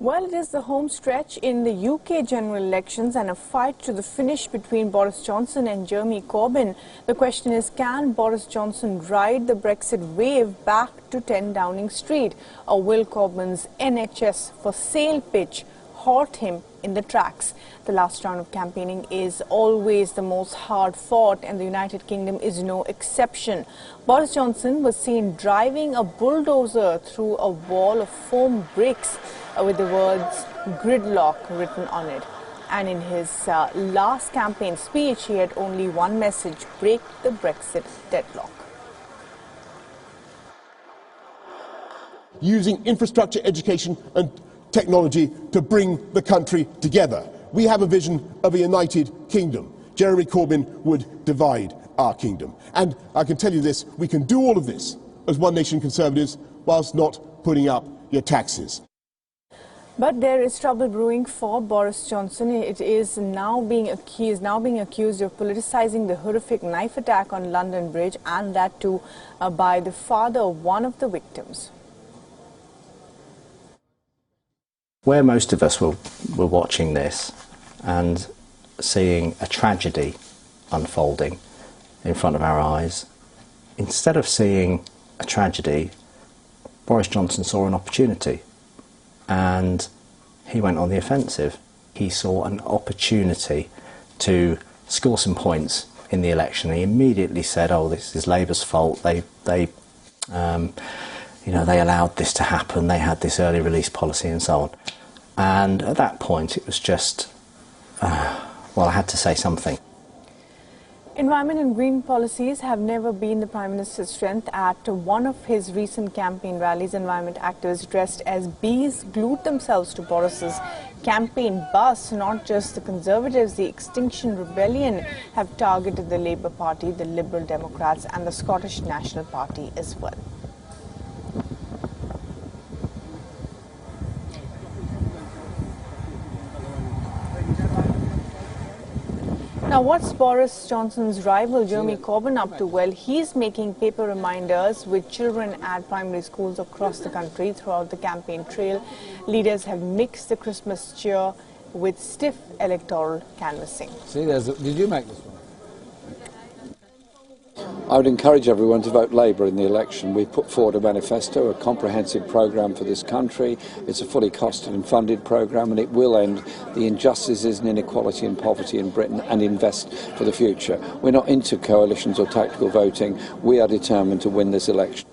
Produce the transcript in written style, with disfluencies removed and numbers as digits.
Well, it is the home stretch in the UK general elections and a fight to the finish between Boris Johnson and Jeremy Corbyn. The question is, can Boris Johnson ride the Brexit wave back to 10 Downing Street, or will Corbyn's NHS for sale pitch halt him in the tracks? The last round of campaigning is always the most hard-fought, and the United Kingdom is no exception. Boris Johnson was seen driving a bulldozer through a wall of foam bricks with the words gridlock written on it. And in his last campaign speech, he had only one message: break the Brexit deadlock. Using infrastructure, education and technology to bring the country together. We have a vision of a united kingdom. Jeremy Corbyn would divide our kingdom. And I can tell you this, we can do all of this as One Nation Conservatives whilst not putting up your taxes. But there is trouble brewing for Boris Johnson. He is now being accused of politicizing the horrific knife attack on London Bridge, and that too by the father of one of the victims. Where most of us were watching this and seeing a tragedy unfolding in front of our eyes, instead of seeing a tragedy, Boris Johnson saw an opportunity and he went on the offensive. He saw an opportunity to score some points in the election. He immediately said, "Oh, this is Labour's fault. They allowed this to happen. They had this early release policy and so on." And at that point, it was just, well, I had to say something. Environment and green policies have never been the Prime Minister's strength. At one of his recent campaign rallies, environment activists dressed as bees glued themselves to Boris's campaign bus. Not just the Conservatives, the Extinction Rebellion have targeted the Labour Party, the Liberal Democrats and the Scottish National Party as well. Now, what's Boris Johnson's rival Jeremy Corbyn up to? Well, he's making paper reminders with children at primary schools across the country. Throughout the campaign trail, leaders have mixed the Christmas cheer with stiff electoral canvassing. See, did you make this one? I would encourage everyone to vote Labour in the election. We've put forward a manifesto, a comprehensive programme for this country. It's a fully costed and funded programme, and it will end the injustices and inequality and poverty in Britain and invest for the future. We're not into coalitions or tactical voting. We are determined to win this election.